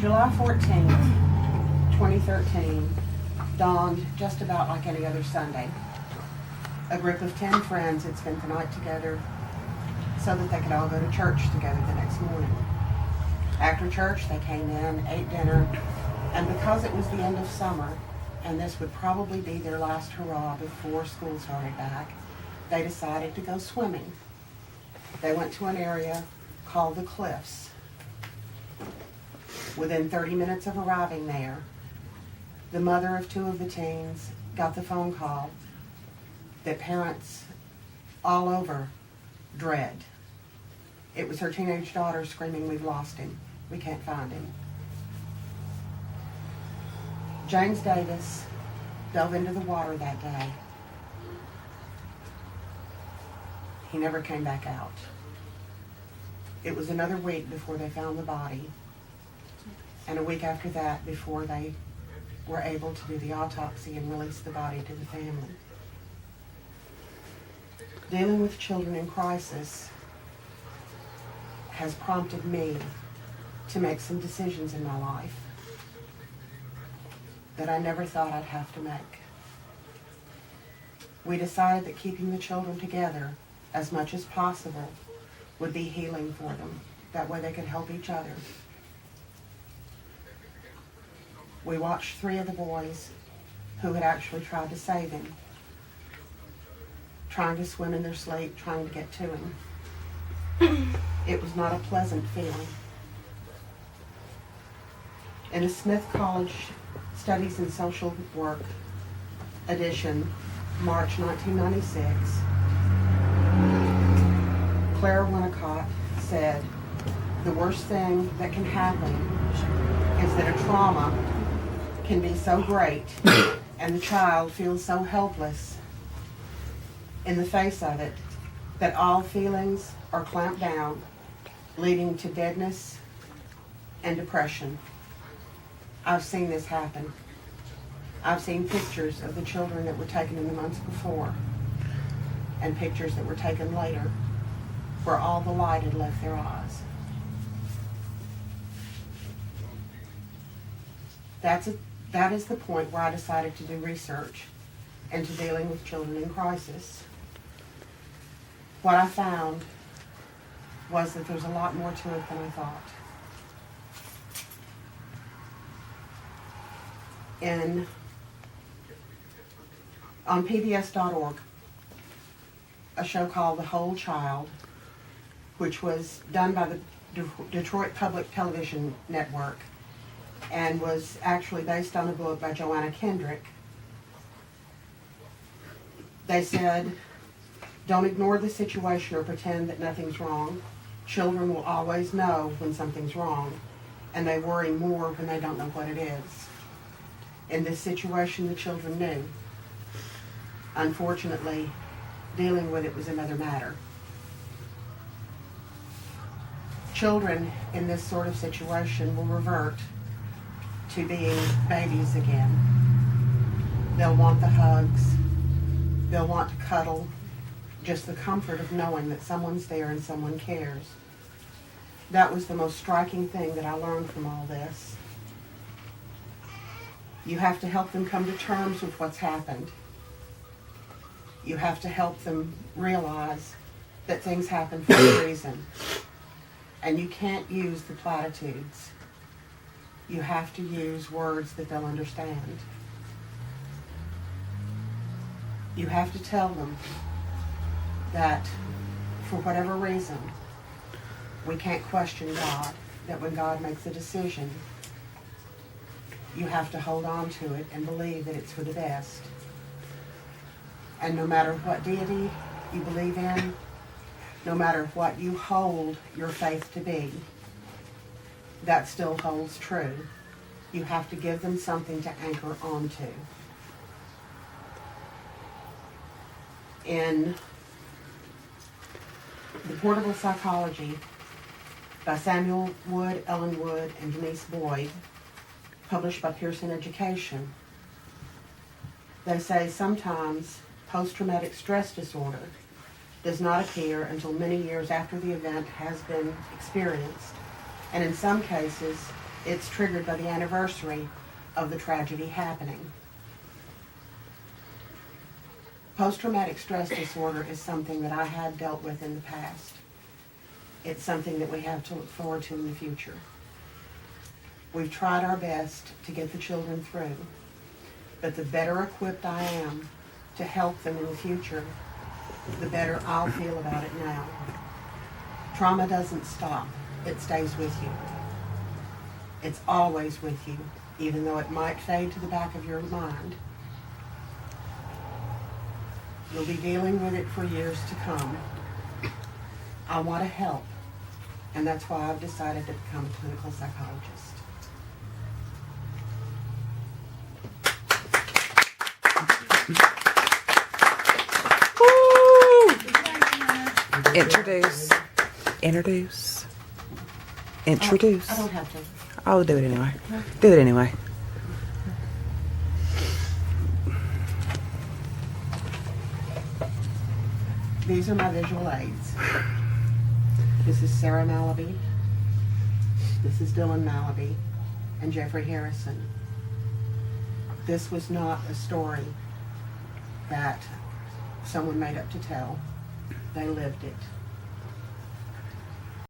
July 14th, 2013, dawned just about like any other Sunday. A group of 10 friends had spent the night together so that they could all go to church together the next morning. After church, they came in, ate dinner, and because it was the end of summer, and this would probably be their last hurrah before school started back, they decided to go swimming. They went to an area called the Cliffs. Within 30 minutes of arriving there, the mother of two of the teens got the phone call that parents all over dread. It was her teenage daughter screaming, "We've lost him. We can't find him." James Davis dove into the water that day. He never came back out. It was another week before they found the body, and a week after that before they were able to do the autopsy and release the body to the family. Dealing with children in crisis has prompted me to make some decisions in my life that I never thought I'd have to make. We decided that keeping the children together as much as possible would be healing for them. That way they could help each other. We watched 3 of the boys who had actually tried to save him, trying to swim in their sleep, trying to get to him. It was not a pleasant feeling. In a Smith College Studies in Social Work edition, March 1996, Claire Winnicott said, "The worst thing that can happen is that a trauma can be so great and the child feels so helpless in the face of it that all feelings are clamped down, leading to deadness and depression." I've seen this happen. I've seen pictures of the children that were taken in the months before and pictures that were taken later where all the light had left their eyes. That is the point where I decided to do research into dealing with children in crisis. What I found was that there's a lot more to it than I thought. On PBS.org, a show called The Whole Child, which was done by the Detroit Public Television Network and was actually based on a book by Joanna Kendrick. They said, "Don't ignore the situation or pretend that nothing's wrong. Children will always know when something's wrong, and they worry more when they don't know what it is." In this situation, the children knew. Unfortunately, dealing with it was another matter. Children in this sort of situation will revert to being babies again. They'll want the hugs. They'll want to cuddle. Just the comfort of knowing that someone's there and someone cares. That was the most striking thing that I learned from all this. You have to help them come to terms with what's happened. You have to help them realize that things happen for a reason. And you can't use the platitudes. You have to use words that they'll understand. You have to tell them that for whatever reason, we can't question God, that when God makes a decision, you have to hold on to it and believe that it's for the best. And no matter what deity you believe in, no matter what you hold your faith to be, that still holds true. You have to give them something to anchor onto. In The Portable Psychology by Samuel Wood, Ellen Wood, and Denise Boyd, published by Pearson Education, they say sometimes post-traumatic stress disorder does not appear until many years after the event has been experienced, and in some cases, It's triggered by the anniversary of the tragedy happening. Post-traumatic stress disorder is something that I had dealt with in the past. It's something that we have to look forward to in the future. We've tried our best to get the children through, but the better equipped I am to help them in the future, the better I'll feel about it now. Trauma doesn't stop. It stays with you. It's always with you, even though it might fade to the back of your mind. You'll be dealing with it for years to come. I want to help, and that's why I've decided to become a clinical psychologist. Introduce. I don't have to. I'll do it anyway. Do it anyway. These are my visual aids. This is Sarah Malaby. This is Dylan Malaby and Jeffrey Harrison. This was not a story that someone made up to tell. They lived it.